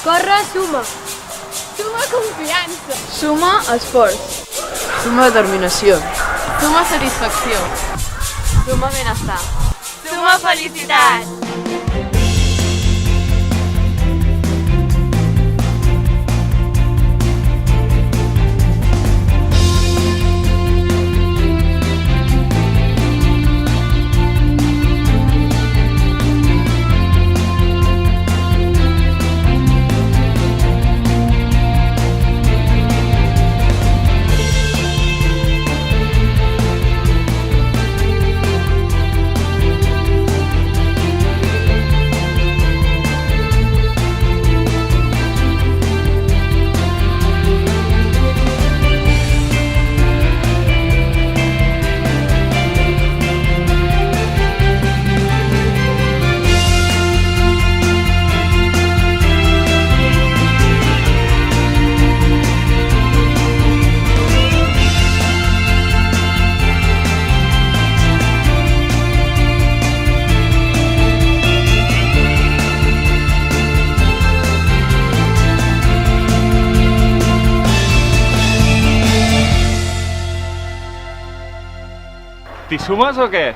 Corre, suma. Suma confiança. Suma esforç. Suma determinació. Suma satisfacció. Suma benestar. Suma felicitat. T'hi sumes o què?